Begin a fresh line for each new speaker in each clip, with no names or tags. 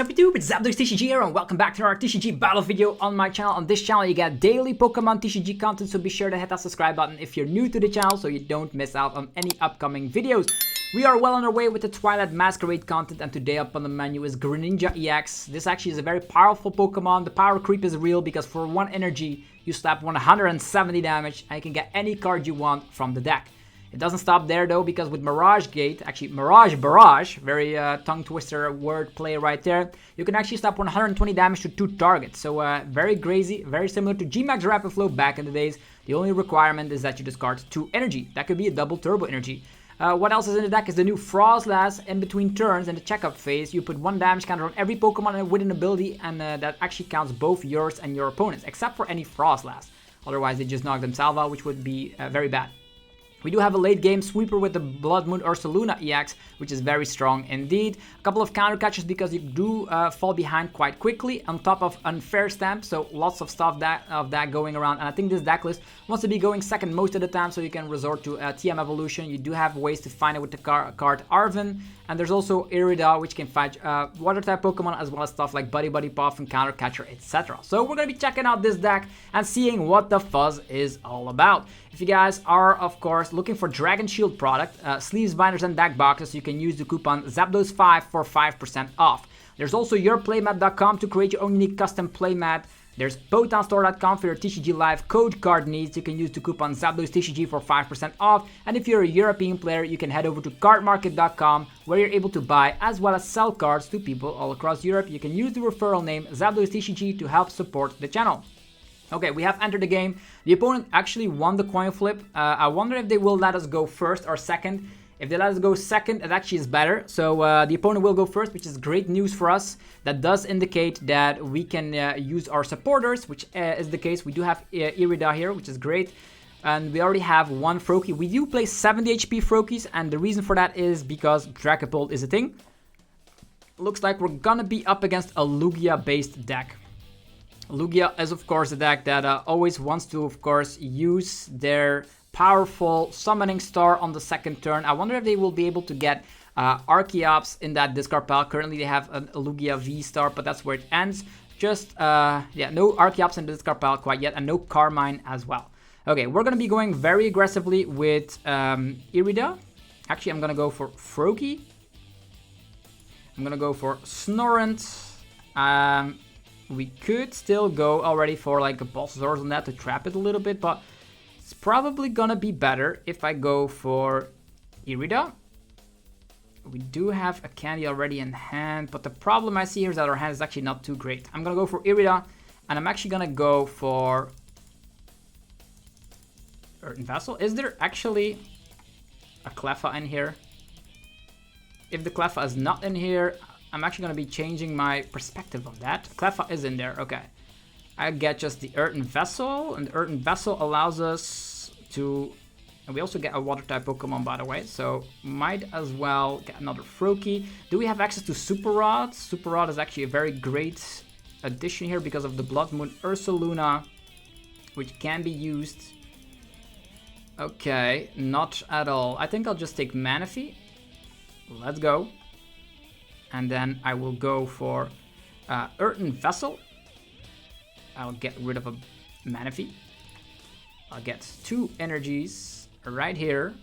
Sup YouTube, it's TCG here and welcome back to our TCG battle video on my channel. On this channel you get daily Pokemon TCG content, so be sure to hit that subscribe button if you're new to the channel so you don't miss out on any upcoming videos. We are well on our way with the Twilight Masquerade content, and today up on the menu is Greninja EX. This actually is a very powerful Pokemon. The power creep is real because for 1 energy you slap 170 damage and you can get any card you want from the deck. It doesn't stop there though, because with Mirage Barrage, very tongue twister word play right there, you can actually stop 120 damage to 2 targets. So very crazy, very similar to G-Max Rapid Flow back in the days. The only requirement is that you discard 2 energy. That could be a double turbo energy. What else is in the deck is the new Froslass. In between turns in the checkup phase, you put 1 damage counter on every Pokemon with an ability, and that actually counts both yours and your opponents, except for any Froslass. Otherwise they just knock themselves out, which would be very bad. We do have a late game sweeper with the Bloodmoon Ursaluna EX, which is very strong indeed. A couple of counter catches because you do fall behind quite quickly, on top of unfair stamp, so lots of stuff that going around. And I think this deck list wants to be going second most of the time, so you can resort to TM evolution. You do have ways to find it with the card Arven, and there's also Irida, which can fight water type Pokemon, as well as stuff like Buddy-Buddy Poffin counter catcher, etc. So we're gonna be checking out this deck and seeing what the fuzz is all about. If you guys are, of course, looking for Dragon Shield product, sleeves, binders, and deck boxes, you can use the coupon ZAPDOS5 for 5% off. There's also yourplaymat.com to create your own unique custom playmat. There's BotanStore.com for your TCG Live code card needs. You can use the coupon ZAPDOSTCG for 5% off. And if you're a European player, you can head over to cardmarket.com, where you're able to buy as well as sell cards to people all across Europe. You can use the referral name ZAPDOSTCG to help support the channel. Okay, we have entered the game. The opponent actually won the coin flip. I wonder if they will let us go first or second. If they let us go second, it actually is better. So the opponent will go first, which is great news for us. That does indicate that we can use our supporters, which is the case. We do have Irida here, which is great. And we already have 1 Froakie. We do play 70 HP Froakies, and the reason for that is because Dragapult is a thing. Looks like we're gonna be up against a Lugia-based deck. Lugia is, of course, a deck that always wants to, of course, use their powerful summoning star on the second turn. I wonder if they will be able to get Archeops in that discard pile. Currently, they have a Lugia VSTAR, but that's where it ends. Just, yeah, no Archeops in the discard pile quite yet, and no Carmine as well. Okay, we're going to be going very aggressively with Irida. Actually, I'm going to go for Froakie. I'm going to go for Snorunt. We could still go already for like a Bulbasaur on that to trap it a little bit, but it's probably gonna be better if I go for Irida. We do have a candy already in hand, but the problem I see here is that our hand is actually not too great. I'm gonna go for Irida, and I'm actually gonna go for Earthen Vessel. Is there actually a Cleffa in here? If the Cleffa is not in here, I'm actually going to be changing my perspective of that. Cleffa is in there, okay. I get just the Earthen Vessel, and the Earthen Vessel allows us to... And we also get a water type Pokemon, by the way, so might as well get another Froakie. Do we have access to Super Rod? Super Rod is actually a very great addition here because of the Bloodmoon Ursaluna, which can be used. Okay, not at all. I think I'll just take Manaphy. Let's go. And then I will go for Earthen Vessel. I'll get rid of a Manaphy. I'll get 2 energies right here.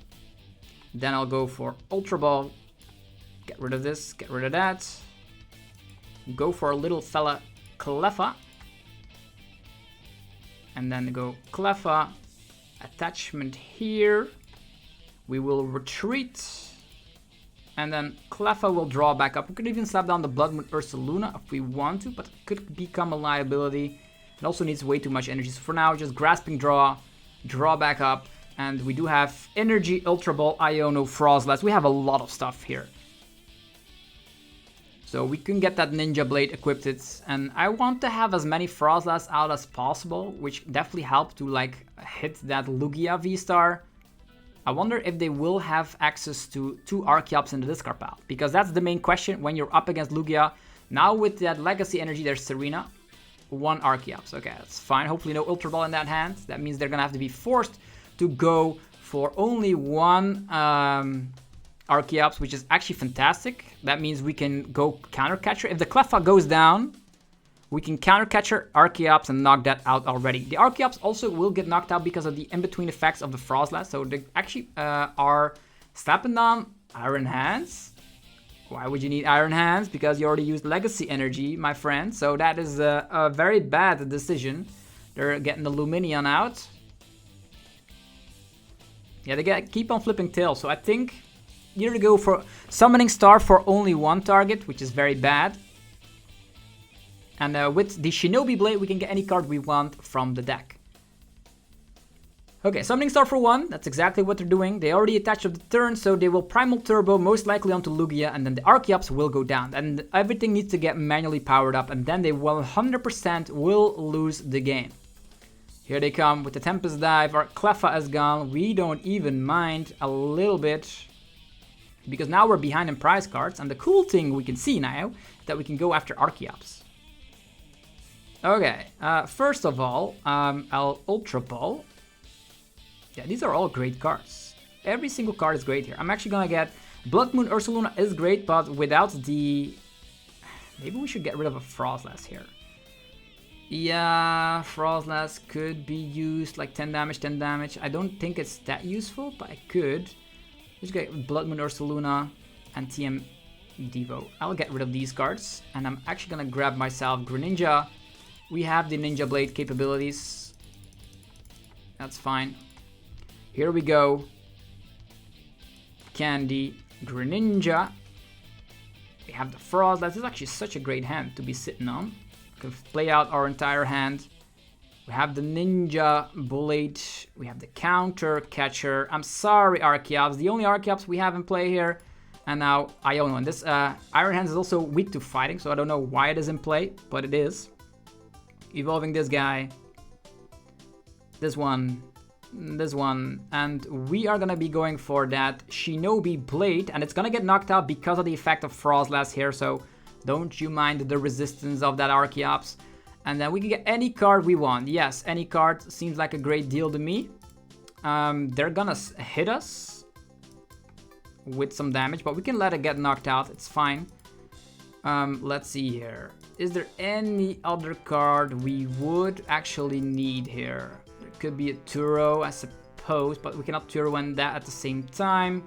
Then I'll go for Ultra Ball. Get rid of this, get rid of that. Go for a little fella Cleffa. And then go Cleffa. Attachment here. We will retreat. And then Cleffa will draw back up. We could even slap down the Bloodmoon Ursaluna if we want to, but it could become a liability. It also needs way too much energy. So for now, just grasping draw back up. And we do have Energy, Ultra Ball, Iono, Froslass. We have a lot of stuff here. So we can get that Ninja Blade equipped. And I want to have as many Froslass out as possible, which definitely help to like hit that Lugia VSTAR. I wonder if they will have access to 2 Archeops in the discard pile, because that's the main question when you're up against Lugia. Now with that Legacy energy, there's Serena, 1 Archeops. Okay, that's fine. Hopefully no Ultra Ball in that hand. That means they're gonna have to be forced to go for only 1 Archeops, which is actually fantastic. That means we can go Counter Catcher. If the Cleffa goes down, we can Counter Catcher Archeops and knock that out already. The Archeops also will get knocked out because of the in-between effects of the Froslass. So they actually are slapping down Iron Hands. Why would you need Iron Hands? Because you already used Legacy Energy, my friend. So that is a very bad decision. They're getting the Lumineon out. Yeah, they keep on flipping tails. So I think either to go for Summoning Star for only one target, which is very bad. And with the Shinobi Blade, we can get any card we want from the deck. Okay, Summoning Star for 1, that's exactly what they're doing. They already attached up the turn, so they will Primal Turbo, most likely onto Lugia, and then the Archeops will go down. And everything needs to get manually powered up, and then they 100% will lose the game. Here they come with the Tempest Dive. Our Cleffa is gone. We don't even mind a little bit, because now we're behind in prize cards, and the cool thing we can see now is that we can go after Archeops. Okay, first of all, I'll Ultra Ball. Yeah, these are all great cards. Every single card is great here. I'm actually gonna get Bloodmoon Ursaluna is great, but without the... Maybe we should get rid of a Froslass here. Yeah, Froslass could be used like 10 damage, 10 damage. I don't think it's that useful, but I could. Just get Bloodmoon Ursaluna and TM Devo. I'll get rid of these cards, and I'm actually gonna grab myself Greninja. We have the Ninja Blade capabilities. That's fine. Here we go. Candy, Greninja. We have the Frost. This is actually such a great hand to be sitting on. We can play out our entire hand. We have the Ninja Blade. We have the Counter Catcher. I'm sorry, Archeops. The only Archeops we have in play here. And now Iono. And this Iron Hands is also weak to fighting, so I don't know why it is in play, but it is. Evolving this guy. This one. This one, and we are gonna be going for that Shinobi Blade, and it's gonna get knocked out because of the effect of Froslass here, so don't you mind the resistance of that Archeops. And then we can get any card we want. Yes, any card seems like a great deal to me. They're gonna hit us with some damage, but we can let it get knocked out, it's fine. Let's see here. Is there any other card we would actually need here? Could be a Turo, I suppose, but we cannot Turo and that at the same time.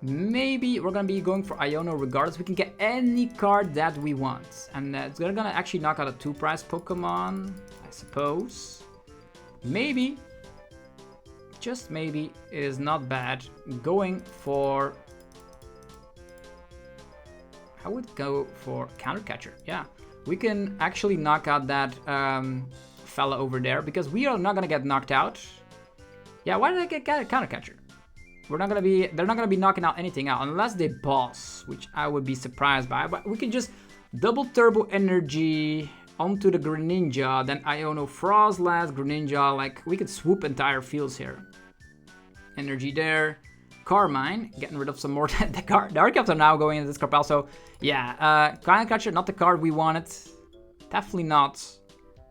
Maybe we're gonna be going for Iono regardless. We can get any card that we want, and it's gonna actually knock out a 2-prize Pokemon, I suppose. Maybe, just maybe, it is not bad going for... I would go for Counter Catcher. Yeah, we can actually knock out that fella over there, because we are not gonna get knocked out. Yeah, why did I get a Counter Catcher? They're not gonna be knocking out anything out unless they boss, which I would be surprised by. But we can just double turbo energy onto the Greninja, then Iono Froslass, Greninja, like we could swoop entire fields here. Energy there. Carmine, getting rid of some more. The Archeops are now going into this card pile, so yeah, Counter Catcher, not the card we wanted. Definitely not.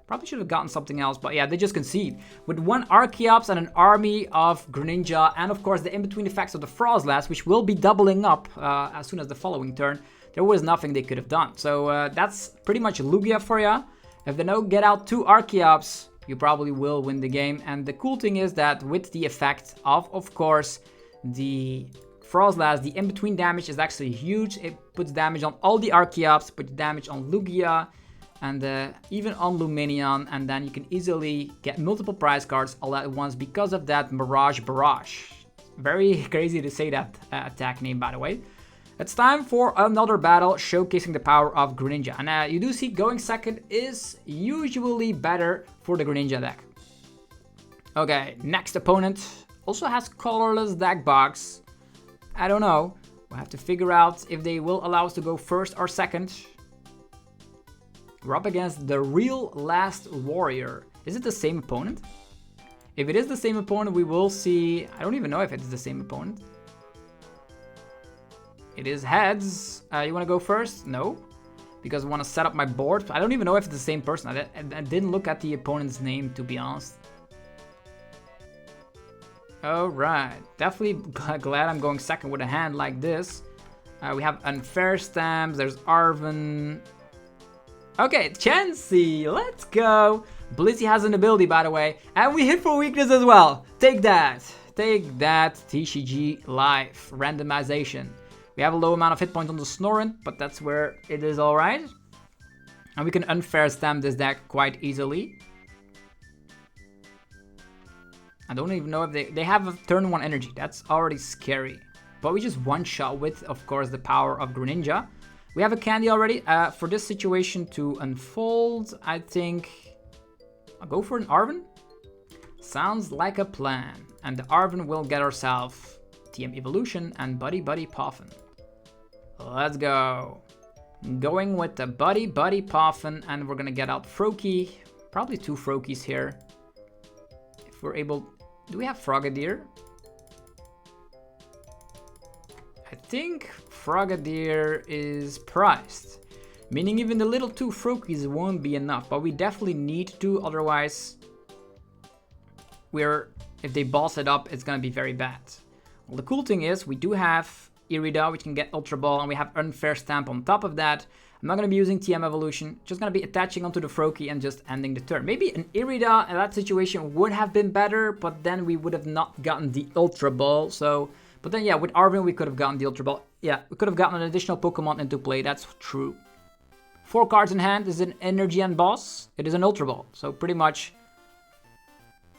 Probably should have gotten something else, but yeah, they just concede. With one Archeops and an army of Greninja, and of course the in-between effects of the Froslass, which will be doubling up as soon as the following turn, there was nothing they could have done. So that's pretty much Lugia for ya. If they don't get out 2 Archeops, you probably will win the game. And the cool thing is that with the effect of course, the Froslass, the in-between damage is actually huge. It puts damage on all the Archeops, puts damage on Lugia, and even on Lumineon, and then you can easily get multiple prize cards all at once because of that Mirage Barrage. Very crazy to say that attack name, by the way. It's time for another battle showcasing the power of Greninja. And you do see going second is usually better for the Greninja deck. Okay, next opponent also has colorless deck box. I don't know. We'll have to figure out if they will allow us to go first or second. We're up against the real Last Warrior. Is it the same opponent? If it is the same opponent, we will see... I don't even know if it is the same opponent. It is heads. You want to go first? No. Because I want to set up my board. I don't even know if it's the same person. I didn't look at the opponent's name, to be honest. Alright, definitely glad I'm going second with a hand like this. We have Unfair Stamps, there's Arven. Okay, Chansey, let's go. Blissey has an ability, by the way. And we hit for weakness as well. Take that. Take that, TCG Life. Randomization. We have a low amount of hit points on the Snorunt, but that's where it is alright. And we can Unfair Stamp this deck quite easily. I don't even know if they have a turn 1 energy. That's already scary. But we just one-shot with, of course, the power of Greninja. We have a candy already. For this situation to unfold, I think I'll go for an Arven. Sounds like a plan. And the Arven will get ourselves TM Evolution and Buddy-Buddy Poffin. Let's go. Going with the Buddy-Buddy Poffin, and we're gonna get out Froakie. Probably 2 Froakies here. If we're able... Do we have Frogadier? I think Frogadier is priced. Meaning even the little 2 Froakies won't be enough. But we definitely need to, otherwise... If they boss it up, it's gonna be very bad. Well, the cool thing is, we do have Irida, which can get Ultra Ball, and we have Unfair Stamp on top of that. I'm not gonna be using TM Evolution, just gonna be attaching onto the Froakie and just ending the turn. Maybe an Irida in that situation would have been better, but then we would have not gotten the Ultra Ball, so... But then yeah, with Arven we could have gotten the Ultra Ball. Yeah, we could have gotten an additional Pokemon into play, that's true. 4 cards in hand is an Energy and Boss. It is an Ultra Ball, so pretty much...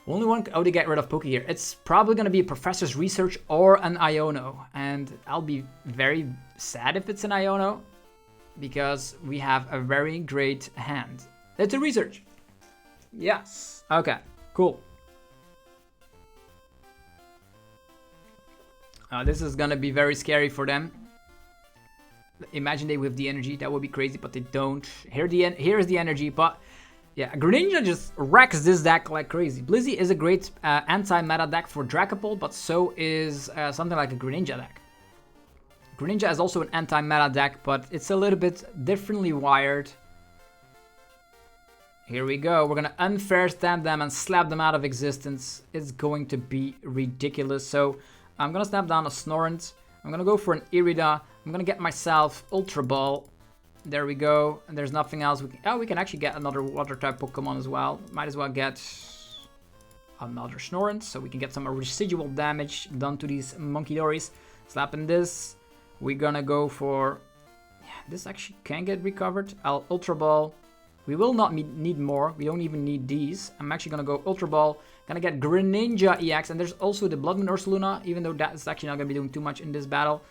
Only one to get rid of Poké here. It's probably going to be a Professor's Research or an Iono. And I'll be very sad if it's an Iono, because we have a very great hand. It's a Research. Yes. Okay, cool. This is going to be very scary for them. Imagine they whip the energy. That would be crazy, but they don't. Here's the energy, but... Yeah, Greninja just wrecks this deck like crazy. Blissey is a great anti-meta deck for Dragapult, but so is something like a Greninja deck. Greninja is also an anti-meta deck, but it's a little bit differently wired. Here we go. We're going to Unfair Stamp them and slap them out of existence. It's going to be ridiculous. So I'm going to snap down a Snorunt. I'm going to go for an Irida. I'm going to get myself Ultra Ball. There we go. And there's nothing else. We can actually get another water type Pokemon as well. Might as well get another Snorunt, so we can get some residual damage done to these Munkidoris. Slapping this. We're gonna go for... Yeah, this actually can get recovered. Ultra Ball. We will not need more. We don't even need these. I'm actually gonna go Ultra Ball. Gonna get Greninja EX. And there's also the Bloodmoon Ursaluna, even though that's actually not gonna be doing too much in this battle.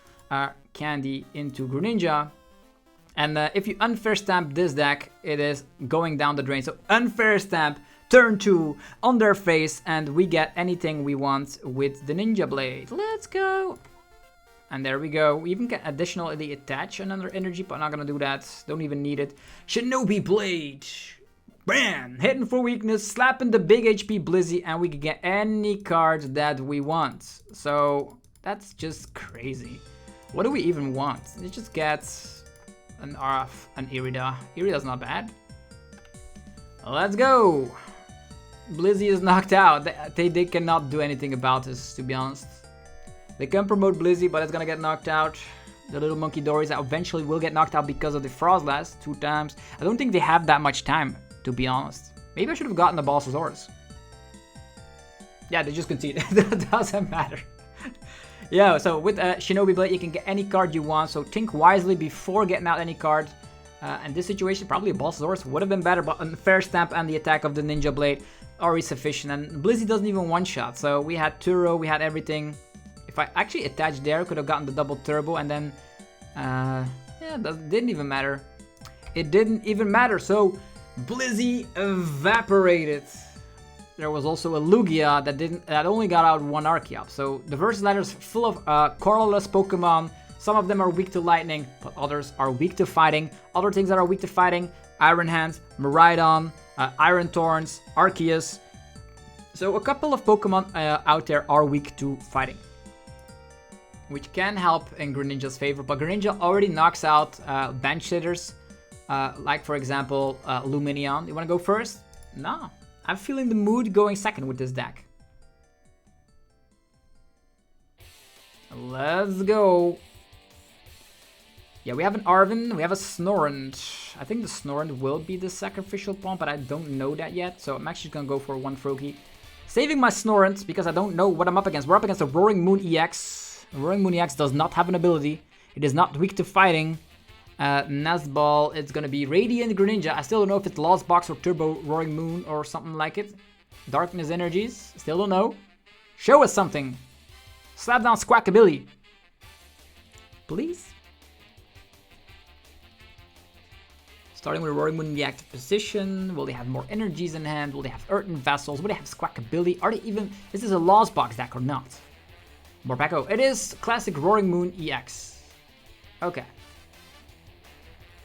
Candy into Greninja. And if you Unfair Stamp this deck, it is going down the drain. So Unfair Stamp, turn 2 on their face, and we get anything we want with the Ninja Blade. Let's go! And there we go. We even can additionally attach another energy, but I'm not gonna do that. Don't even need it. Shinobi Blade! Bam! Hitting for weakness, slapping the big HP Blissey, and we can get any card that we want. So that's just crazy. What do we even want? It just gets... an RF, an Irida. Irida's not bad. Let's go! Blissey is knocked out. They cannot do anything about this, to be honest. They can promote Blissey, but it's gonna get knocked out. The little Munkidoris eventually will get knocked out because of the Froslass 2 times. I don't think they have that much time, to be honest. Maybe I should have gotten the Balsasaurus. Yeah, they just conceded. That doesn't matter. Yeah, so with Shinobi Blade, you can get any card you want, so think wisely before getting out any card. In this situation, probably a Balsasaurus would have been better, but Unfair Stamp and the attack of the Ninja Blade are sufficient. And Blissey doesn't even one-shot, so we had Turo, we had everything. If I actually attached there, could have gotten the double turbo, and then... yeah, that didn't even matter. It didn't even matter, so Blissey evaporated. There was also a Lugia that only got out 1 Archeop. So the versus ladder is full of colorless Pokemon. Some of them are weak to lightning, but others are weak to fighting. Other things that are weak to fighting: Iron Hands, Miraidon, Iron Thorns, Arceus. So a couple of Pokemon out there are weak to fighting, which can help in Greninja's favor. But Greninja already knocks out bench sitters, like for example Lumineon. You want to go first? No. I'm feeling the mood going second with this deck. Let's go. Yeah, we have an Arven, we have a Snorunt. I think the Snorunt will be the sacrificial pawn, but I don't know that yet. So I'm actually gonna go for one Froakie. Saving my Snorunt because I don't know what I'm up against. We're up against a Roaring Moon EX. Roaring Moon EX does not have an ability. It is not weak to fighting. Nestball, it's gonna be Radiant Greninja. I still don't know if it's Lost Box or Turbo Roaring Moon or something like it. Darkness Energies, still don't know. Show us something. Slap down Squawkabilly. Please. Starting with Roaring Moon in the active position. Will they have more energies in hand? Will they have Earthen Vessels? Will they have Squawkabilly? Are they even... Is this a Lost Box deck or not? Morpeko. It is classic Roaring Moon EX. Okay.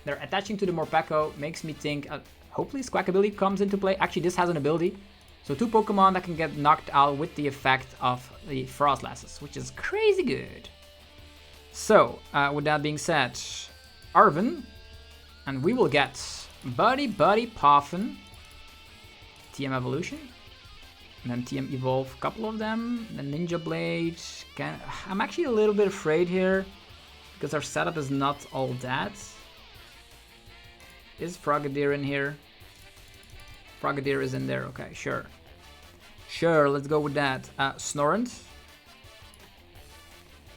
They're attaching to the Morpeko. Makes me think... hopefully Squawkabilly comes into play. Actually, this has an ability. So 2 Pokemon that can get knocked out with the effect of the Froslasses, which is crazy good. So, with that being said, Arven, and we will get Buddy-Buddy Poffin, TM Evolution, and then TM Evolve, a couple of them, then Ninja Blade. I'm actually a little bit afraid here, because our setup is not all that. Is Frogadier in here? Frogadier is in there, okay, sure. Sure, let's go with that. Snorunt.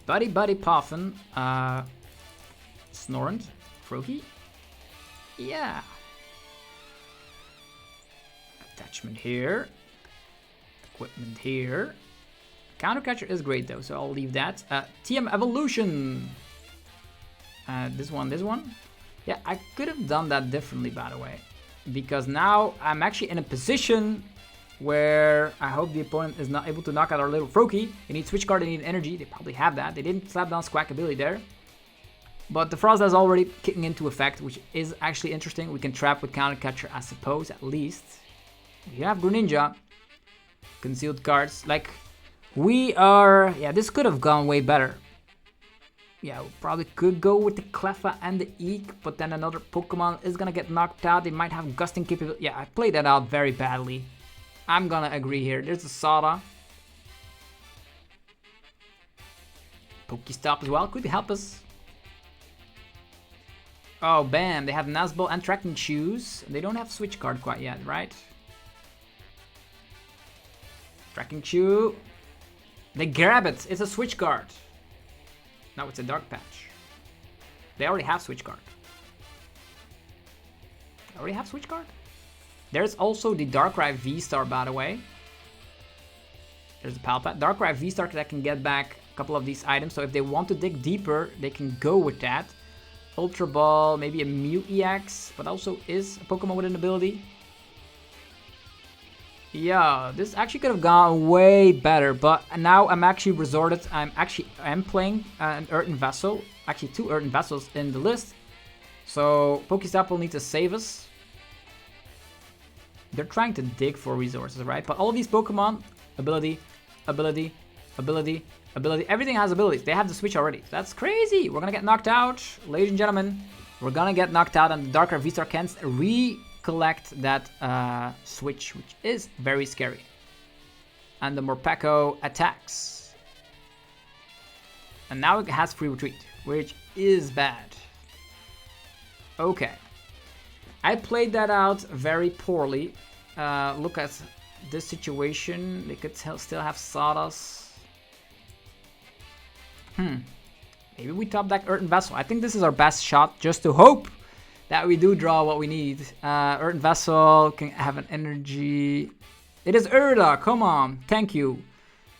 Buddy-Buddy Poffin. Snorunt. Froakie. Yeah. Attachment here. Equipment here. Countercatcher is great though, so I'll leave that. TM Evolution. This one. Yeah, I could have done that differently, by the way. Because now I'm actually in a position where I hope the opponent is not able to knock out our little Froakie. They need Switch Card, they need energy. They probably have that. They didn't slap down Squawkabilly there. But the Froslass is already kicking into effect, which is actually interesting. We can trap with Countercatcher, I suppose, at least. We have Greninja. Concealed cards. Like, we are... Yeah, this could have gone way better. Yeah, we probably could go with the Cleffa and the Eek, but then another Pokemon is gonna get knocked out. They might have gusting capability. Yeah, I played that out very badly. I'm gonna agree here. There's a Sada. Pokestop as well. Could help us. Oh, bam. They have Nazball and Tracking Shoes. They don't have Switch Card quite yet, right? Tracking Shoe. They grab it. It's a Switch Card. Now it's a Dark Patch. They already have Switch Card. They already have Switch Card? There's also the Darkrai VSTAR, by the way. There's the Palpat. Darkrai VSTAR that can get back a couple of these items. So if they want to dig deeper, they can go with that. Ultra Ball, maybe a Mew EX, but also is a Pokemon with an ability. Yeah, this actually could have gone way better, but now I'm actually resorted. I'm playing an Earthen Vessel, actually 2 Earthen Vessels in the list. So Pokestop will need to save us. They're trying to dig for resources, right? But all of these Pokemon, ability, everything has abilities. They have the Switch already. That's crazy. We're gonna get knocked out, ladies and gentlemen. We're gonna get knocked out, and the Darkrai VSTAR can't recollect that Switch, which is very scary. And the Morpeko attacks. And now it has free retreat, which is bad. Okay. I played that out very poorly. Look at this situation. They could still have Sawdust. Maybe we top deck Earthen Vessel. I think this is our best shot, just to hope that we do draw what we need. Earthen Vessel can have an energy. It is Irida, come on, thank you.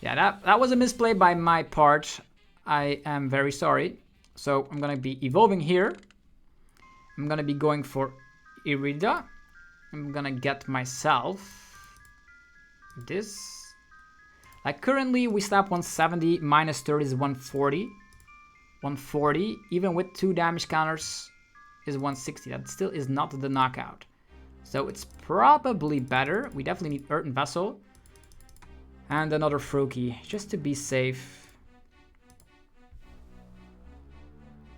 Yeah, that was a misplay by my part. I am very sorry. So I'm gonna be evolving here. I'm gonna be going for Irida. I'm gonna get myself this. Like currently we slap 170, minus 30 is 140. 140, even with 2 damage counters, is 160. That still is not the knockout. So it's probably better. We definitely need Earthen Vessel. And another Froakie, just to be safe.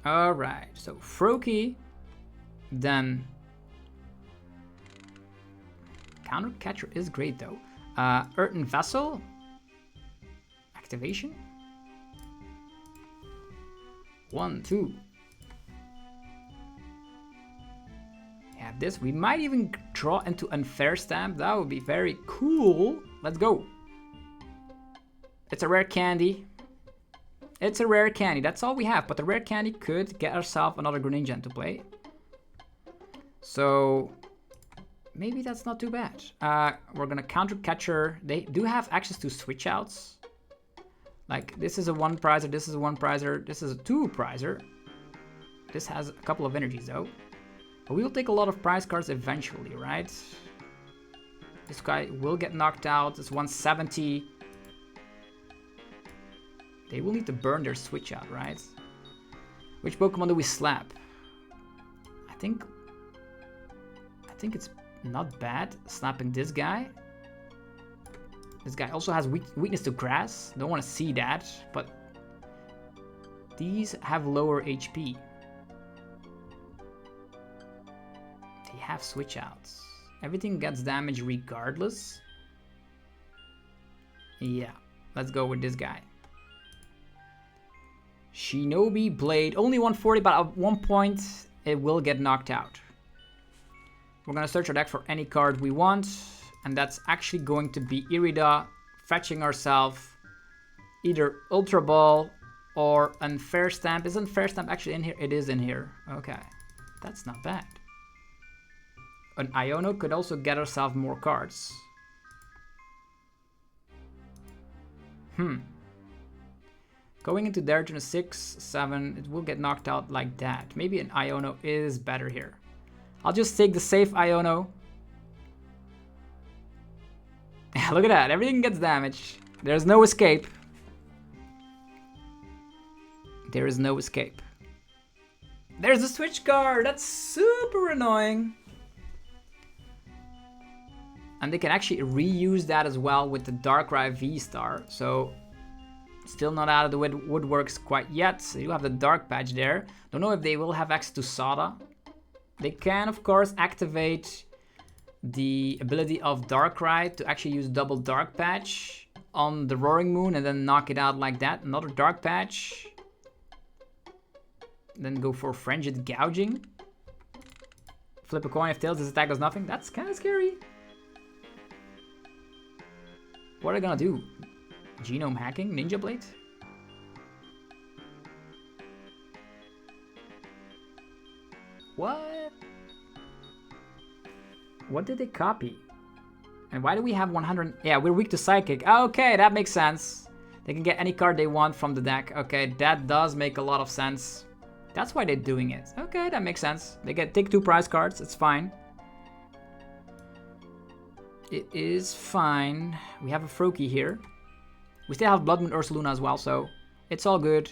Alright, so Froakie. Then Countercatcher is great though. Earthen Vessel. Activation. 1, 2. Have this. We might even draw into Unfair Stamp. That would be very cool. Let's go. It's a rare candy. It's a rare candy. That's all we have. But the rare candy could get ourselves another Greninja into play. So maybe that's not too bad. We're gonna counter catcher. They do have access to switch outs. Like this is a 1 prizer, this is a 1 prizer, this is a 2 prizer. This has a couple of energies though. But we'll take a lot of prize cards eventually, right? This guy will get knocked out. It's 170. They will need to burn their switch out, right? Which Pokemon do we slap? I think it's not bad slapping this guy. This guy also has weakness to grass. Don't want to see that, but these have lower HP. They have switch outs. Everything gets damage regardless. Yeah, let's go with this guy. Shinobi Blade, only 140, but at one point it will get knocked out. We're gonna search our deck for any card we want, and that's actually going to be Irida, fetching ourselves either Ultra Ball or Unfair Stamp. Is Unfair Stamp actually in here? It is in here. Okay, that's not bad. An Iono could also get ourselves more cards. Going into there to a 6, 7, it will get knocked out like that. Maybe an Iono is better here. I'll just take the safe Iono. Look at that, everything gets damaged. There's no escape. There is no escape. There's a switch card, that's super annoying. And they can actually reuse that as well with the Darkrai VSTAR. So, still not out of the woodworks quite yet. So you have the Dark Patch there. Don't know if they will have access to Sada. They can, of course, activate the ability of Darkrai to actually use double Dark Patch on the Roaring Moon and then knock it out like that. Another Dark Patch. Then go for Frenzied Gouging. Flip a coin if Tails, this attack does nothing. That's kind of scary. What are they gonna do? Genome hacking? Ninja Blade? What? What did they copy? And why do we have 100? Yeah, we're weak to Psychic. Okay, that makes sense. They can get any card they want from the deck. Okay, that does make a lot of sense. That's why they're doing it. Okay, that makes sense. They take 2 prize cards. It's fine. It is fine. We have a Froakie here. We still have Bloodmoon Ursaluna as well, so it's all good.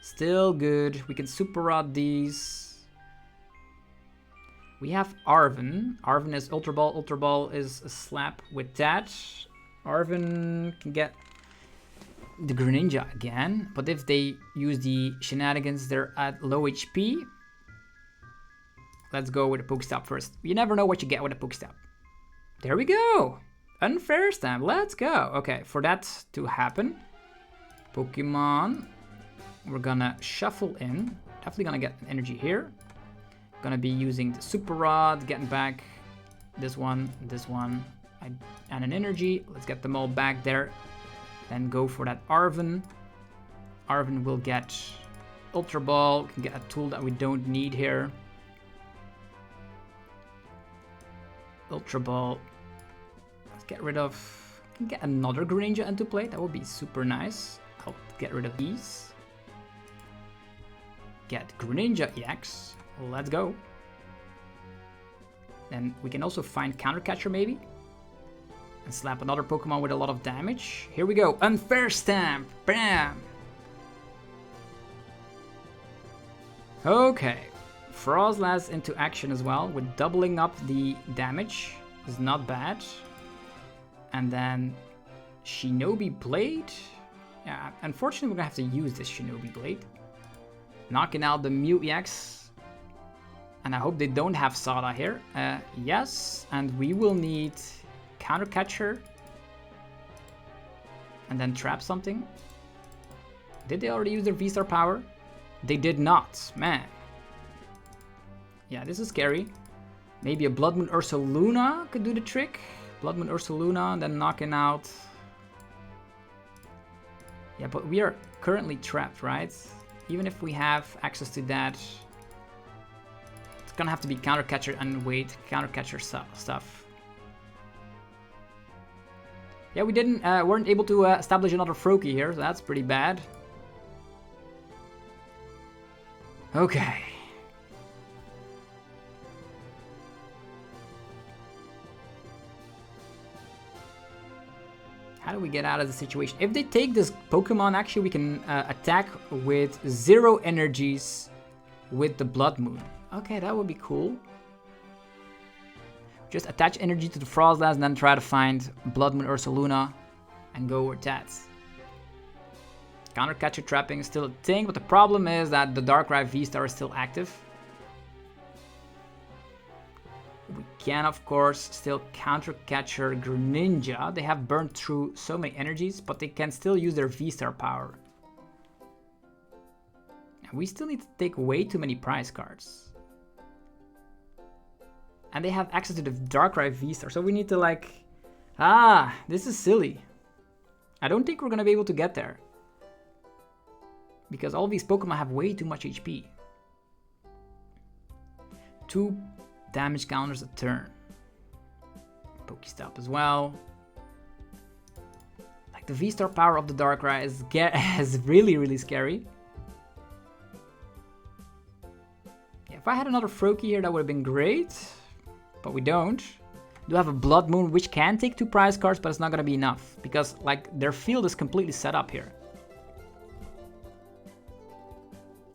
Still good. We can Super Rod these. We have Arven. Arven is Ultra Ball. Ultra Ball is a slap with that. Arven can get the Greninja again, but if they use the shenanigans, they're at low HP. Let's go with a Pokestop first. You never know what you get with a Pokestop. There we go. Unfair Stamp. Let's go. Okay, for that to happen, Pokemon, we're gonna shuffle in. Definitely gonna get an energy here. Gonna be using the Super Rod, getting back this one, and an energy. Let's get them all back there. Then go for that Arven. Arven will get Ultra Ball. Can get a tool that we don't need here. Ultra Ball. Let's get rid of... Can get another Greninja into play. That would be super nice. I'll get rid of these. Get Greninja EX. Let's go. Then we can also find Counter Catcher maybe. And slap another Pokemon with a lot of damage. Here we go. Unfair Stamp. Bam. Okay. Froslass into action as well, with doubling up the damage. Is not bad. And then Shinobi Blade. Yeah, unfortunately we're gonna have to use this Shinobi Blade. Knocking out the Mew EX. And I hope they don't have Sada here. Yes, and we will need Counter Catcher. And then trap something. Did they already use their VSTAR power? They did not. Man. Yeah, this is scary. Maybe a Bloodmoon Ursaluna could do the trick. Bloodmoon Ursaluna and then knocking out... Yeah, but we are currently trapped, right? Even if we have access to that, it's gonna have to be counter catcher and wait, counter catcher stuff. Yeah, we weren't able to establish another Froakie here, so that's pretty bad. Okay. How do we get out of the situation? If they take this Pokemon, actually we can attack with 0 energies with the Blood Moon. Okay, that would be cool. Just attach energy to the Froslass and then try to find Bloodmoon Ursaluna and go with that. Counter catcher trapping is still a thing, but the problem is that the Darkrai VSTAR is still active. We can, of course, still counter catcher Greninja. They have burned through so many energies, but they can still use their VSTAR power. And we still need to take way too many prize cards. And they have access to the Darkrai VSTAR, so we need to like... this is silly. I don't think we're gonna be able to get there. Because all these Pokemon have way too much HP. 2 damage counters a turn. Pokestop as well. Like the VSTAR power of the Darkrai is really scary. Yeah, if I had another Froakie here, that would have been great. But we don't. We do have a Blood Moon, which can take 2 prize cards, but it's not going to be enough. Because like their field is completely set up here.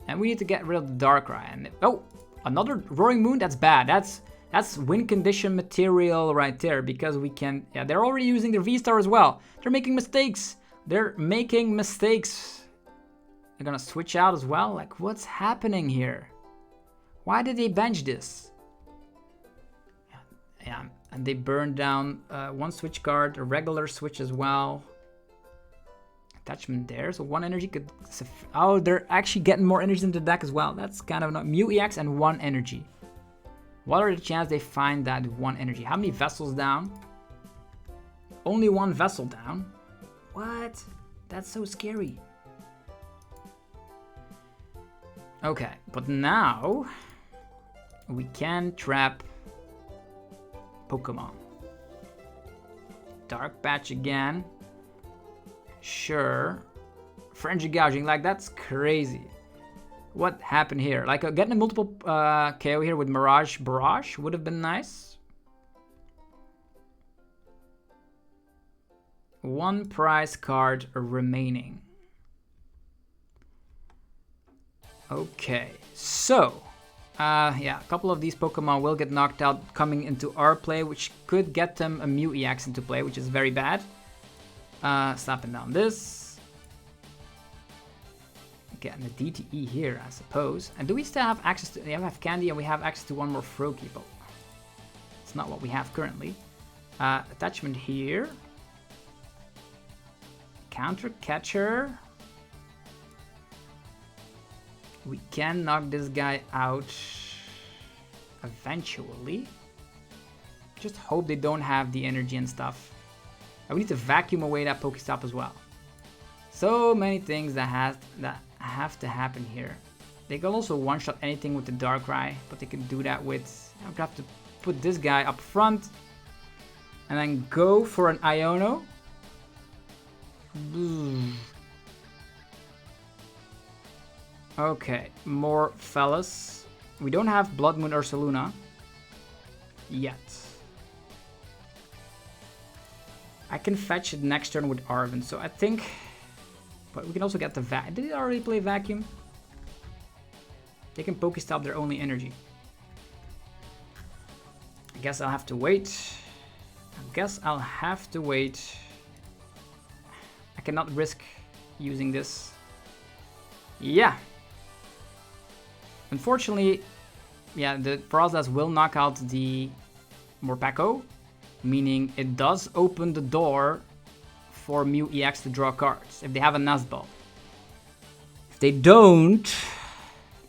And we need to get rid of the Darkrai. And oh, another Roaring Moon. That's bad. That's win condition material right there. Because we can... Yeah, they're already using their VSTAR as well. They're making mistakes. They're making mistakes. They're gonna switch out as well. Like, what's happening here? Why did they bench this? Yeah, and they burned down 1 switch card, a regular switch as well. Attachment there, so 1 energy could... Oh, they're actually getting more energy into the deck as well. That's kind of not... Mew EX and 1 energy. What are the chances they find that 1 energy? How many vessels down? Only 1 vessel down? What? That's so scary. Okay, but now... we can trap... Pokemon. Dark Patch again. Sure. Frenzy Gouging, like that's crazy. What happened here? Like getting a multiple KO here with Mirage Barrage would have been nice. 1 prize card remaining. Okay, so yeah, a couple of these Pokemon will get knocked out coming into our play, which could get them a Mew EX into play, which is very bad. Slapping down this. Getting the DTE here, I suppose. And do we still have access to... Yeah, we have Candy and we have access to 1 more Froakie, but it's not what we have currently. Attachment here. Counter Catcher. We can knock this guy out eventually. Just hope they don't have the energy and stuff. And we need to vacuum away that Pokestop as well. So many things that have to happen here. They can also one-shot anything with the Darkrai, but they can do that with... I'm gonna have to put this guy up front. And then go for an Iono. Okay, more fellas. We don't have Bloodmoon Ursaluna yet. I can fetch it next turn with Arven, so I think... But we can also get the Did they already play Vacuum? They can Pokestop their only energy. I guess I'll have to wait. I cannot risk using this. Yeah. Unfortunately, yeah, the Froslass will knock out the Morpeko, meaning it does open the door for Mew EX to draw cards if they have a Nuzball. If they don't,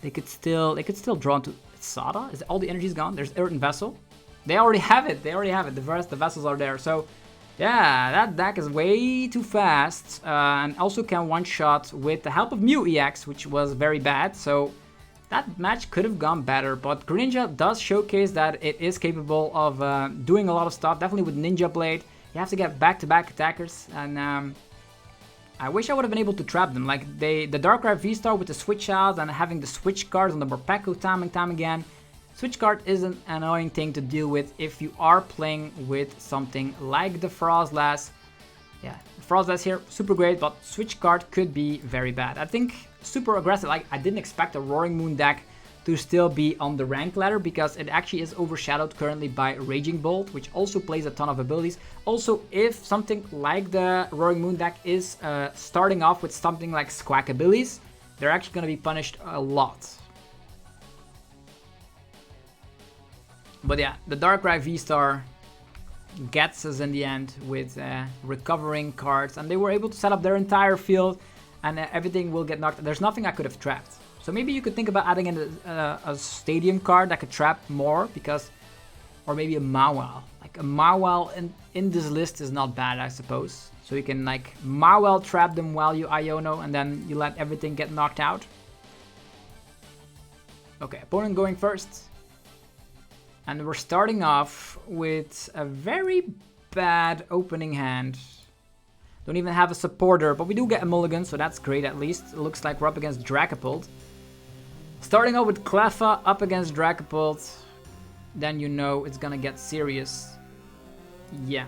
They could still draw into Sada. Is all the energy's gone? There's Earthen Vessel. They already have it. The vessels are there. So yeah, that deck is way too fast, and also can one-shot with the help of Mew EX, which was very bad. So that match could have gone better, but Greninja does showcase that it is capable of doing a lot of stuff. Definitely with Ninja Blade, you have to get back-to-back attackers, and I wish I would have been able to trap them. Like the Darkrai VSTAR with the switch out and having the switch cards on the Morpeko time and time again. Switch card is an annoying thing to deal with if you are playing with something like the Froslass. Yeah, Froslass here, super great, but switch card could be very bad. I think super aggressive. Like, I didn't expect a Roaring Moon deck to still be on the rank ladder because it actually is overshadowed currently by Raging Bolt, which also plays a ton of abilities. Also, if something like the Roaring Moon deck is starting off with something like Squack abilities, they're actually going to be punished a lot. But yeah, the Darkrai VSTAR gets us in the end with recovering cards, and they were able to set up their entire field, and everything will get knocked. There's nothing I could have trapped. So maybe you could think about adding in a stadium card that could trap more, because, or maybe a Mawile. Like a Mawile in this list is not bad, I suppose. So you can like Mawile trap them while you Iono, and then you let everything get knocked out. Okay, opponent going first. And we're starting off with a very bad opening hand. Don't even have a supporter, but we do get a mulligan, so that's great at least. It looks like we're up against Dragapult. Starting off with Cleffa up against Dragapult, then you know it's gonna get serious. Yeah.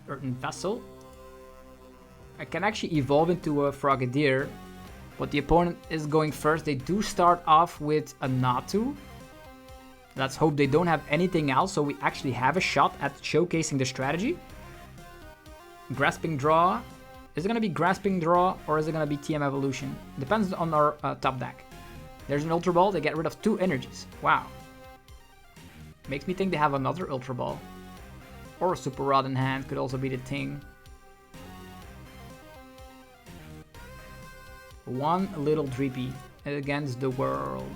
Earthen Vessel. I can actually evolve into a Frogadier, but the opponent is going first. They do start off with a Natu. Let's hope they don't have anything else, so we actually have a shot at showcasing the strategy. Grasping Draw. Is it going to be Grasping Draw or is it going to be TM Evolution? Depends on our top deck. There's an Ultra Ball. They get rid of 2 energies. Wow. Makes me think they have another Ultra Ball. Or a Super Rod in hand could also be the thing. One little Dreepy against the world.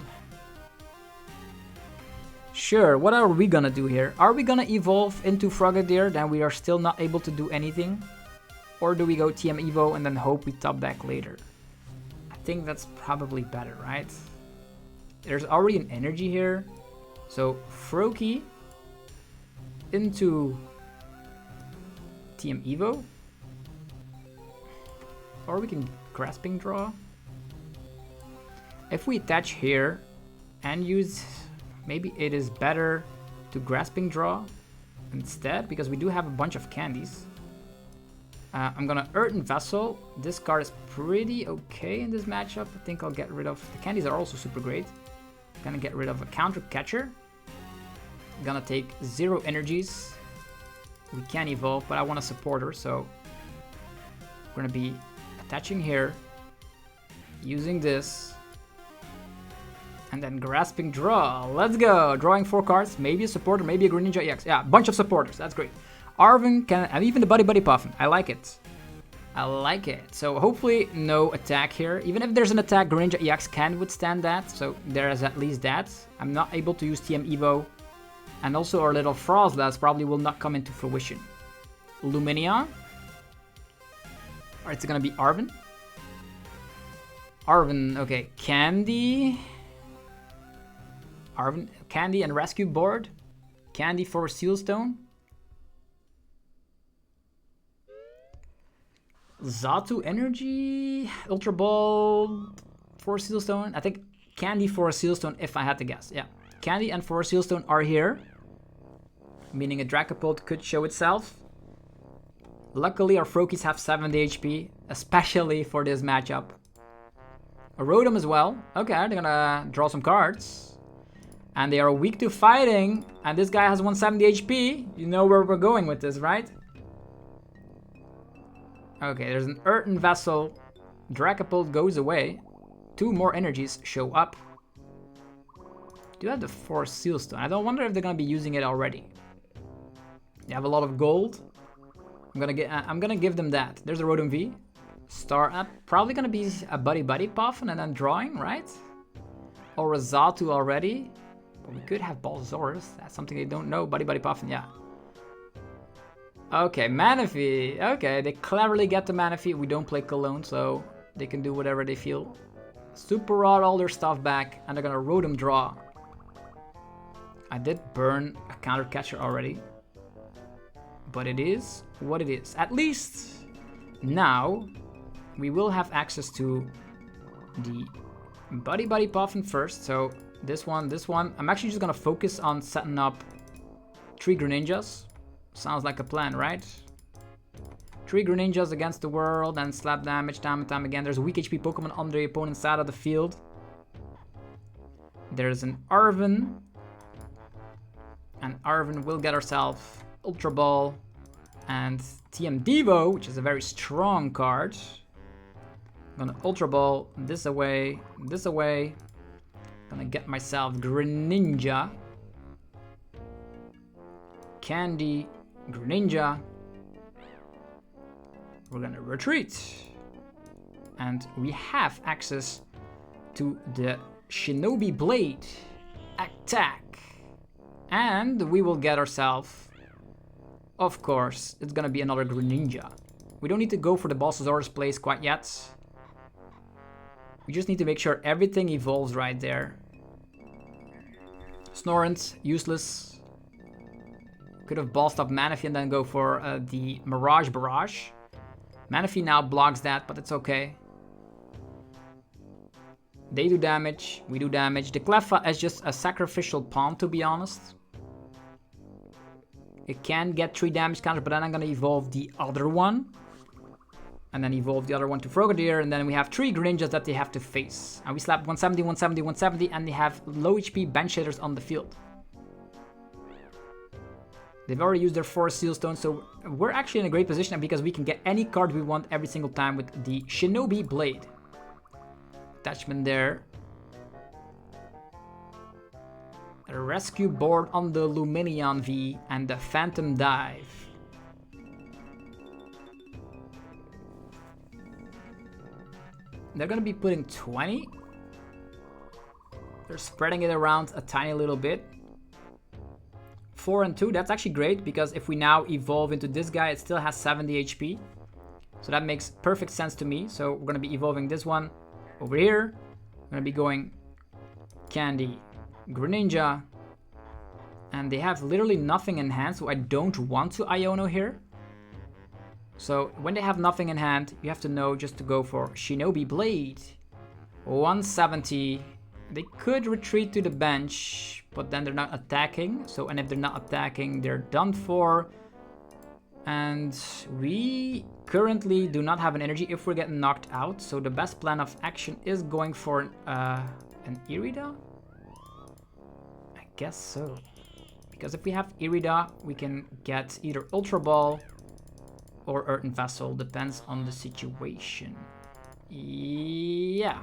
Sure, what are we gonna do here? Are we gonna evolve into Frogadier, then we are still not able to do anything? Or do we go TM Evo and then hope we top deck later? I think that's probably better, right? There's already an energy here. So Froakie into TM Evo. Or we can Grasping Draw. If we attach here and use... Maybe it is better to Grasping Draw instead, because we do have a bunch of candies. I'm gonna Earthen Vessel. This card is pretty okay in this matchup. I think I'll get rid of... The candies are also super great. Gonna get rid of a Counter Catcher. Gonna take 0 energies. We can evolve, but I want a supporter, so... We're gonna be attaching here. Using this. And then Grasping Draw. Let's go. Drawing 4 cards. Maybe a supporter, maybe a Greninja EX. Yeah, bunch of supporters. That's great. Arven can... And even the Buddy-Buddy Poffin. I like it. I like it. So hopefully no attack here. Even if there's an attack, Greninja EX can withstand that. So there is at least that. I'm not able to use TM Evo. And also our little Froslass probably will not come into fruition. Luminia. Or it's gonna be Arven. Arven, okay. Candy... Arven, Candy and Rescue Board. Candy for Sealstone. Xatu Energy. Ultra Ball for Sealstone. I think Candy for Sealstone if I had to guess. Yeah. Candy and for Sealstone are here. Meaning a Dragapult could show itself. Luckily our Froakies have 70 HP. Especially for this matchup. A Rotom as well. Okay, they're gonna draw some cards. And they are weak to fighting. And this guy has 170 HP. You know where we're going with this, right? Okay, there's an Earthen Vessel. Dragapult goes away. 2 more energies show up. Do you have the Force Sealstone? I don't wonder if they're gonna be using it already. They have a lot of gold. I'm gonna give them that. There's a Rotom V. Star up. Probably gonna be a Buddy-Buddy Poffin and then drawing, right? or Razatu already. But we could have Balzasaurus. That's something they don't know. Buddy-Buddy Poffin, yeah. Okay, Manaphy. Okay, they cleverly get the Manaphy. We don't play Cologne, so they can do whatever they feel. Super Rod all their stuff back, and they're gonna Rotom draw. I did burn a counter catcher already. But it is what it is. At least now we will have access to the Buddy-Buddy Poffin first. So this one. I'm actually just gonna focus on setting up 3 Greninjas. Sounds like a plan, right? 3 Greninjas against the world and slap damage time and time again. There's a weak HP Pokemon on the opponent's side of the field. There's an Arven. And Arven will get herself Ultra Ball and TM Devo, which is a very strong card. I'm gonna Ultra Ball this away, this away. Gonna get myself Greninja. Candy, Greninja. We're gonna retreat. And we have access to the Shinobi Blade. Attack. And we will get ourselves, of course, it's gonna be another Greninja. We don't need to go for the Balsasaurus plays quite yet. We just need to make sure everything evolves right there. Snorunt, useless. Could have bossed up Manaphy and then go for the Mirage Barrage. Manaphy now blocks that, but it's okay. They do damage, we do damage. The Cleffa is just a sacrificial pawn, to be honest. It can get 3 damage counters, but then I'm gonna evolve the other one. And then evolve the other one to Frogadier, and then we have 3 Greninjas that they have to face. And we slap 170, 170, 170, and they have low HP bench hitters on the field. They've already used their 4 Seal Stones, so we're actually in a great position because we can get any card we want every single time with the Shinobi Blade. Attachment there. A rescue board on the Luminion V and the Phantom Dive. They're gonna be putting 20. They're spreading it around a tiny little bit. 4 and 2, that's actually great because if we now evolve into this guy, it still has 70 HP. So that makes perfect sense to me. So we're gonna be evolving this one over here. I'm gonna be going Candy, Greninja, and they have literally nothing in hand, so I don't want to Iono here. So when they have nothing in hand, you have to know just to go for Shinobi Blade. 170. They could retreat to the bench, but then they're not attacking. So, and if they're not attacking, they're done for. And we currently do not have an energy if we're getting knocked out. So the best plan of action is going for an Irida? I guess so. Because if we have Irida, we can get either Ultra Ball or Earthen Vessel, depends on the situation. Yeah.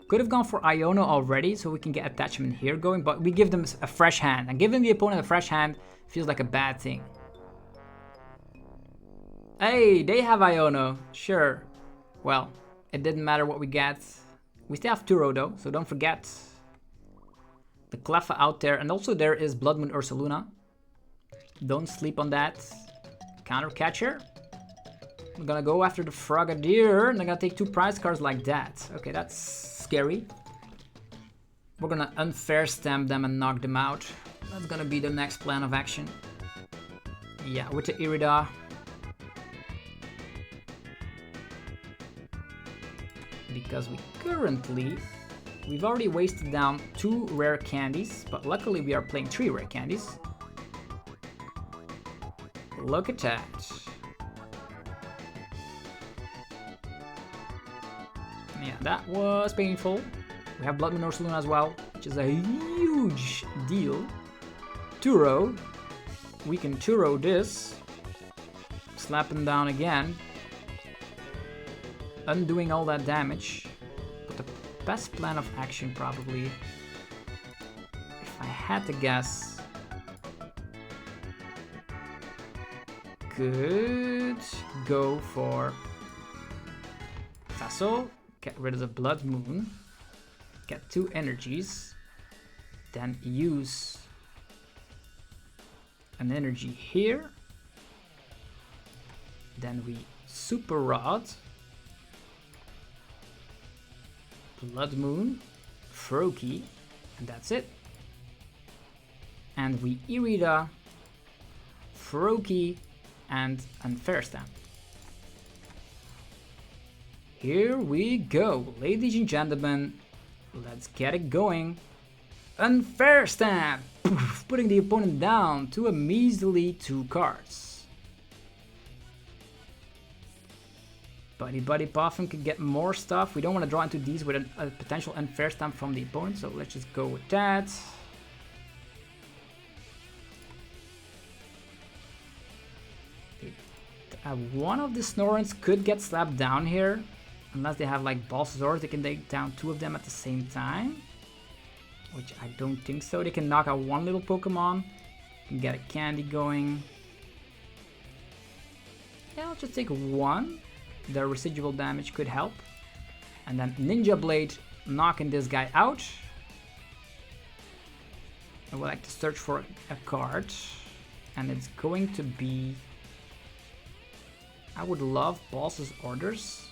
Could have gone for Iono already, so we can get attachment here going, but we give them a fresh hand. And giving the opponent a fresh hand feels like a bad thing. Hey, they have Iono, sure. Well, it didn't matter what we get. We still have Turo though, so don't forget. The Cleffa out there, and also there is Bloodmoon Ursaluna. Don't sleep on that. Counter catcher. I'm gonna go after the Frogadier, and I'm gonna take 2 prize cards like that. Okay, that's scary. We're gonna unfair stamp them and knock them out. That's gonna be the next plan of action. Yeah, with the Irida. Because we've already wasted down 2 rare candies, but luckily we are playing 3 rare candies. Look at that. Yeah, that was painful. We have Bloodmoon Ursaluna as well, which is a huge deal. Turo. We can Turo this. Slap him down again. Undoing all that damage. But the best plan of action probably, if I had to guess, could go for Vessel, get rid of the Bloodmoon, get 2 energies, then use an energy here, then we Super Rod, Bloodmoon, Froakie, and that's it. And we Irida, Froakie, and Unfair Stamp. Here we go, ladies and gentlemen, let's get it going. Unfair Stamp, putting the opponent down to a measly 2 cards. Buddy-Buddy Poffin could get more stuff. We don't want to draw into these with a potential Unfair Stamp from the opponent, so let's just go with that. One of the Snorunts could get slapped down here, unless they have like Balsasaurus, they can take down 2 of them at the same time, which I don't think so. They can knock out 1 little Pokemon, can get a candy going. Yeah, I'll just take 1. The residual damage could help, and then Ninja Blade knocking this guy out. I would like to search for a card, and it's going to be, I would love Boss's Orders,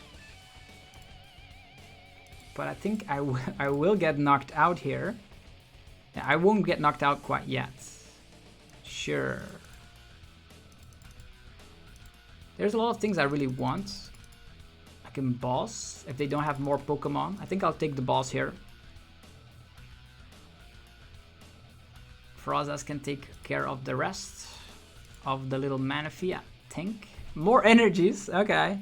but I think I will get knocked out here. Yeah, I won't get knocked out quite yet. Sure. There's a lot of things I really want. I can boss if they don't have more Pokemon. I think I'll take the boss here. Froslass can take care of the rest of the little Manaphy, I think. More energies, okay.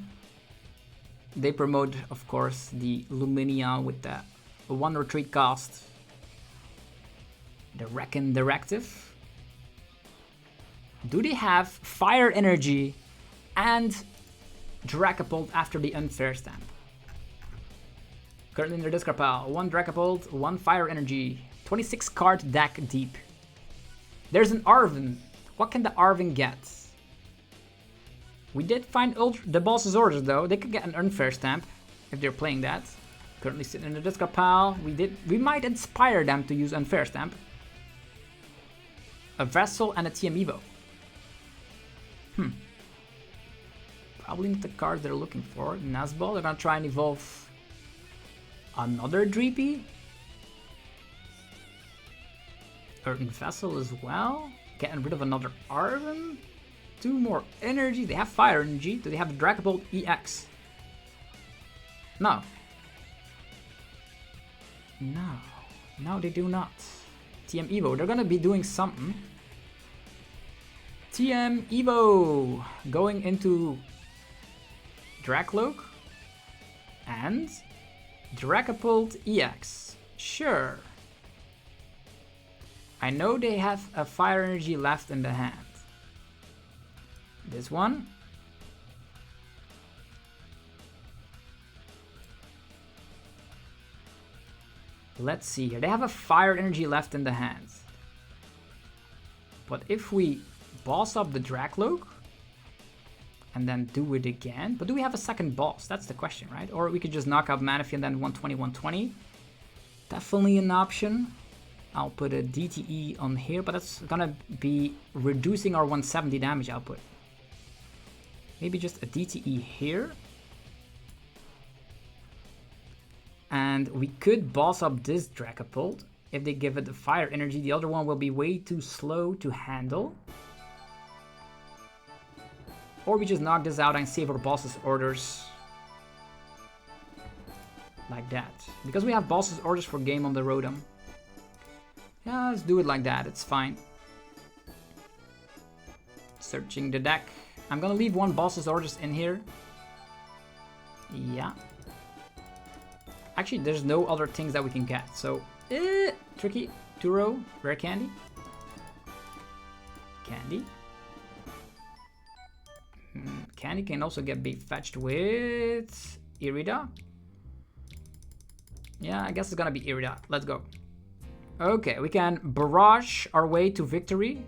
They promote, of course, the Luminia with the 1 retreat cost. The Reckon Directive. Do they have Fire Energy and Dragapult after the Unfair Stamp? Currently in their discard pile, 1 Dragapult, 1 Fire Energy, 26 card deck deep. There's an Arven. What can the Arven get? We did find the Boss's Orders though. They could get an Unfair Stamp if they're playing that. Currently sitting in the discard pile. We might inspire them to use Unfair Stamp. A Vessel and a TM Evo. Probably not the card they're looking for. Nazball, they're gonna try and evolve another Dreepy. Earthen Vessel as well. Getting rid of another Arven. 2 more energy. They have Fire Energy. Do they have the Dragapult EX? No. No, they do not. TM Evo, they're gonna be doing something. TM Evo going into Dracloak and Dragapult EX. Sure. I know they have a Fire Energy left in the hand. This one. Let's see here. They have a Fire Energy left in the hand. But if we boss up the Dracloak and then do it again, but do we have a second boss? That's the question, right? Or we could just knock out Manaphy and then 120, 120. Definitely an option. I'll put a DTE on here, but that's gonna be reducing our 170 damage output. Maybe just a DTE here. And we could boss up this Dragapult. If they give it the Fire Energy, the other one will be way too slow to handle. Or we just knock this out and save our boss's orders. Like that. Because we have boss's orders for game on the Rotom. Yeah, let's do it like that, it's fine. Searching the deck. I'm gonna leave 1 boss's orders in here. Yeah. Actually, there's no other things that we can get, so... tricky. Turo, rare candy. Candy. Candy can also be fetched with... Irida. Yeah, I guess it's gonna be Irida. Let's go. Okay, we can barrage our way to victory.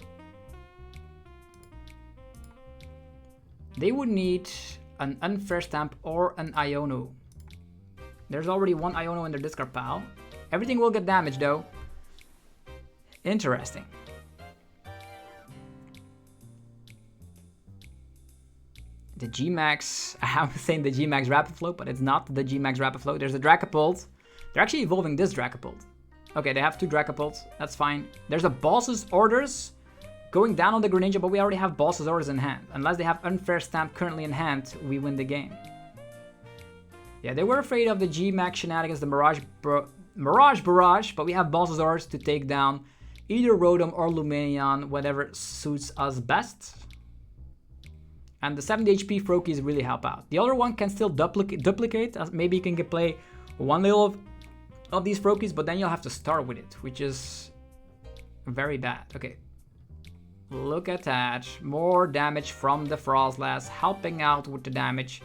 They would need an Unfair Stamp or an Iono. There's already one Iono in their discard pile. Everything will get damaged though. Interesting. The G-Max, I'm saying the G-Max Rapid Flow, but it's not the G-Max Rapid Flow. There's a Dragapult. They're actually evolving this Dragapult. Okay, they have two Dragapults. That's fine. There's a Boss's Orders going down on the Greninja, but we already have Boss's Orders in hand. Unless they have Unfair Stamp currently in hand, we win the game. Yeah, they were afraid of the G-Max shenanigans, the Mirage Barrage, but we have Boss's Orders to take down either Rotom or Lumineon, whatever suits us best. And the 70 HP Froakies really help out. The other one can still duplicate. Maybe you can play one little of these Froakies, but then you'll have to start with it, which is very bad. Okay, look at that. More damage from the Froslass, helping out with the damage.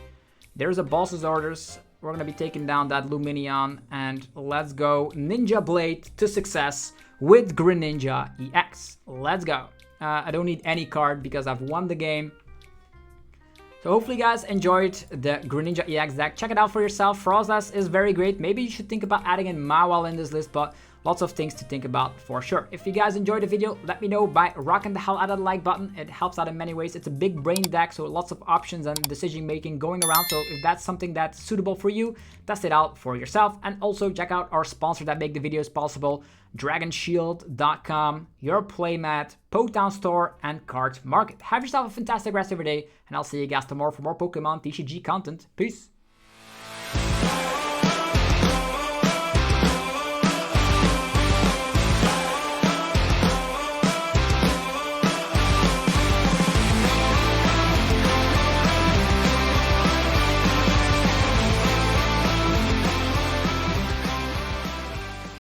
There's a Boss's Orders. We're going to be taking down that Lumineon. And let's go Ninja Blade to success with Greninja EX. Let's go. I don't need any card because I've won the game. So hopefully you guys enjoyed the Greninja EX deck. Check it out for yourself. Froslass is very great. Maybe you should think about adding in Mawile in this list, but lots of things to think about for sure. If you guys enjoyed the video, let me know by rocking the hell out of the like button. It helps out in many ways. It's a big brain deck, so lots of options and decision making going around. So if that's something that's suitable for you, test it out for yourself. And also check out our sponsor that make the videos possible, DragonShield.com, Your Playmat, Potown Store, and Card Market. Have yourself a fantastic rest of your day, and I'll see you guys tomorrow for more Pokemon TCG content. Peace!